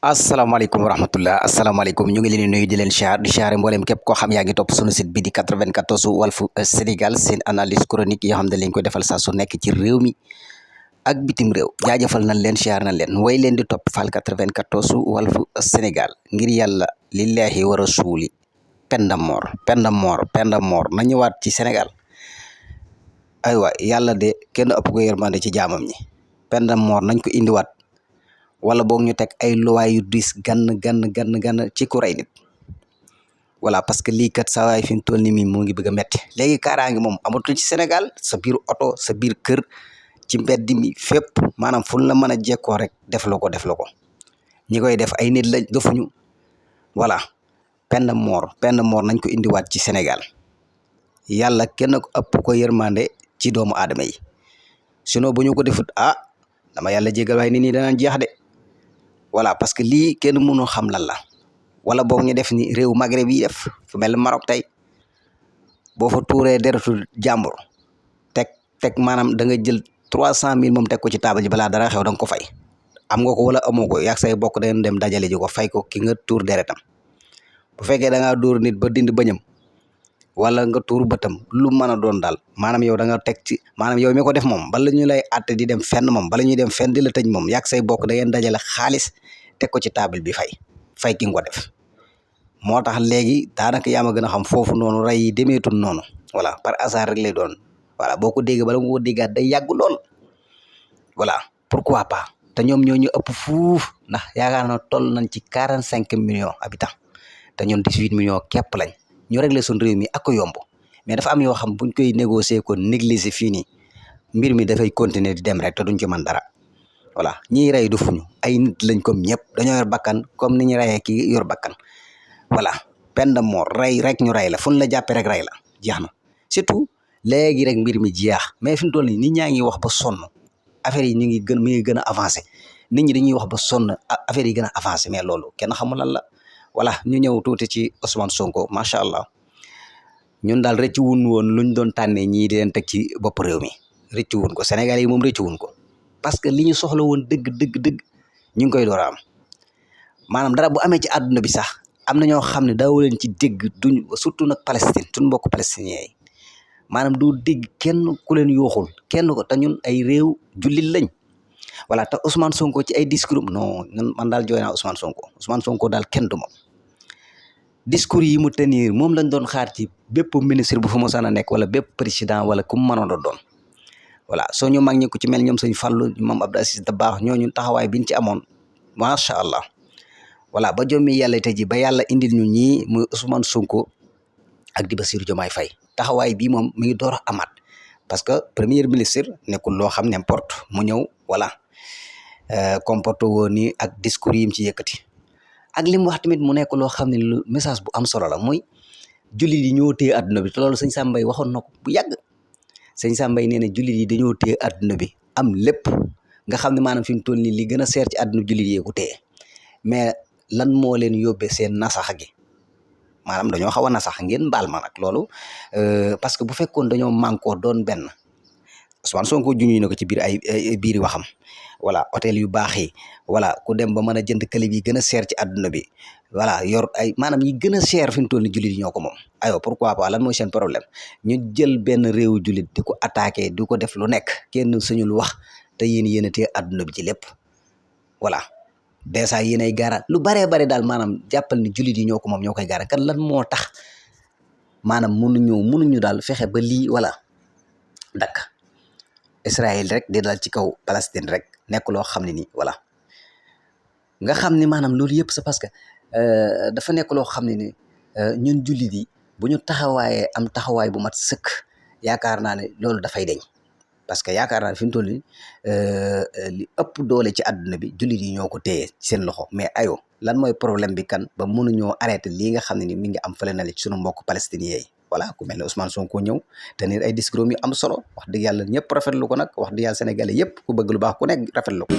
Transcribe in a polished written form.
asalaamaaleykum wa rahmatullah asalaamaaleykum ñu ngi leen di nuyu di leen siyaare mboolem képp koo xam yaa ngi topp sunu site bi di 94 Walfu Sénégal seen analyse chronique yoo xam ne lañ koy defal saa su nekk ci réew mi ak bitim réew jaajëfal nañ leen siyaar nañ leen way leen di topp fal 94 Walfu Sénégal ngir yàlla lillahi wa rasuli pendamor na ñëwaat ci Sénégal aywa yàlla de kenn ëpp ko yërmande ci jaamam ñi pendamor nañ ko indiwaat wala boog ñu teg ay luwaay yu diis gann ci ku rey nit voilà parce que lii kat saa waay fi mu toll nii moo ngi bëgg a metti léegi kaaraange moom amatul ci Sénégal sa biir oto sa biir kër ci mbedd mi fépp maanaam fu la mën a jekkoo rek def la ko ñi koy def ay nit lañ defuñu voilà peine de mort nañ ko indiwaat ci Sénégal yàlla kenn ko ëpp ko yërmande ci doomu aadama yi sinon bu ñu ko defut dama yàlla jégal waaye nit ñi danaan jeex de voilà parce que lii kenn mënu xam lan la wala boog ñu def ni réew Maghreb yi def fu mel ni Maroc tey boo fa tuuree deretu jàmbur teg maanaam da nga jël 300 000 moom teg ko ci taabal ji balaa dara xew da nga ko fay am nga ko wala amoo ko yaag say bokk da ngeen dem dajale ji ko fay ko ki nga tuur deretam bu fekkee da ngaa dóor nit ba dindi bañam wala nga tuur bëtam lu mën a doon daal maanaam yow da nga teg ci maanaam yow mi ko def moom bala ñu lay àtte di dem fenn moom bala ñuy dem fenn di la tëj moom yàgg say bokk da ngeen dajale xaalis teg ko ci table bi fay ki nga ko def moo tax léegi daanaka yaa ma gën a xam foofu noonu rey yi demeetul noonu voilà par hasard rek lay doon voilà boo ko déggee bala nga ko déggaat day yàgg lool voilà pourquoi pas te ñoom ñoo ñu ëpp fuuf ndax yaakaar na toll nañ ci 45 millions habitants te ñun 18 millions képp lañ ñu réglé suñ réew mi ak ko yomb mais dafa am yoo xam buñ koy négocier ko négliger fii nii mbir mi dafay continuer di dem rek te duñ ci mën dara voilà ñiy rey du fuñu ay nit lañ comme ñëpp dañoo yor bakkan comme ni ñu reyee kii yor bakkan voilà peine de mort rey rek ñu rey la fu ñu la jàppee rek rey la jeex na surtout léegi rek mbir mi jeex mais fi mu toll nii nit ñaa ngi wax ba sonn affaire yi mi ngi gën a avancé nit ñi dañuy wax ba sonn affaire yi gën a avancé mais loolu kenn xamul lan la voilà ñu ñëw tuuti ci Ousmane Sonko macha allah ñun daal rëcc wuñ woon luñ doon tànnee ñii di leen teg ci bopp réew mi rëcc wuñ ko Sénégal yi moom rëcc wuñ ko parce que li ñu soxla woon dëgg ñu ngi koy door a am maanaam dara bu amee ci àdduna bi sax am na ñoo xam ne daawu leen ci dégg duñ surtout nag Palestine suñ mbokk palestiniens yi maanaam doo dégg kenn ku leen yooxul kenn ko te ñun ay réew jullit lañ voilà te Ousmane Sonko ci ay discours non man daal jooy naa Ousmane Sonko daal kenn du moom discours yi mu tenir moom lañ doon xaar ci bépp ministre bu fa mosaan a nekk wala bépp président wala ku mu mënoon a doon voilà soo ñu mag ñi ku ci mel ñoom sëñ Fallou moom Abdou Aziz Dabakh ñooñu taxawaay biñ ci amoon macha allah voilà ba jommi yàlla tey ji ba yàlla indil ñu ñii muy Ousmane Sonko ak di Bassirou Diomaye Faye taxawaay bii moom mi ngi door a amaat parce que premier ministre nekkul loo xam n'importe mu ñëw voilà comporte woon ni ak discours yi mu ci yëkkati ak li mu wax tamit mu nekk loo xam ne lu message bu am solo la muy jullit yi ñoo téye adduna bi te loolu sëñ Sambay waxoon na ko bu yàgg sëñ Sambay nee na jullit yi dañoo téye adduna bi am lépp nga xam ne maanaam fi mu toll nii li gën a seer ci adduna jullit yi ko téye mais lan moo leen yóbbee seen nasax gi maanaam dañoo xaw a nasax ngeen baal ma nag loolu parce que bu fekkoon dañoo mànkoo doon benn Ousmane Sonko junñu na ko ci biir ay biiri waxam voilà hôtel yu baax yi voilà ku dem ba mën a jënd këlib yi gën a seer ci àdduna bi voilà yor ay maanaam yi gën a seer fi mu toll ni jullit yi ñoo ko moom aywa pourquoi pas lan mooy seen problème ñu jël benn réewu jullit di ko attaqué di ko def lu nekk kenn suñul wax te yéen a téye àdduna bi ci lépp voilà dèjà yéen ay gaara lu baree bare daal maanaam jàppal ni jullit yi ñoo ko moom ñoo koy gaara kan lan moo tax maanaam mënuñu daal fexe ba lii voilà dakk Israël rek di dal ci kaw Palestine rek nekk loo xam ne nii voilà nga xam ne maanaam loolu yëpp c'est parce que dafa nekk loo xam ne ni ñun jullit yi bu ñu taxawaayee am taxawaay bu mat sëkk yaakaar naa ne loolu dafay deñ parce que yaakaar naa ne fi mu toll nii li ëpp doole ci àdduna bi jullit yi ñoo ko téye ci seen loxo mais ayo lan mooy problème bi kan ba mënuñoo arrêté lii nga xam ne ni mi ngi am fële na le ci sunu mbokk palestiniens yi voilà ku mel ne Ousmane Sonko ñëw te nit ay discours yu am solo wax dëgg yàlla ñëpp rafetlu ko nag wax dëgg yàlla sénégalais yëpp ku bëgg lu baax ku nekk rafetlu ko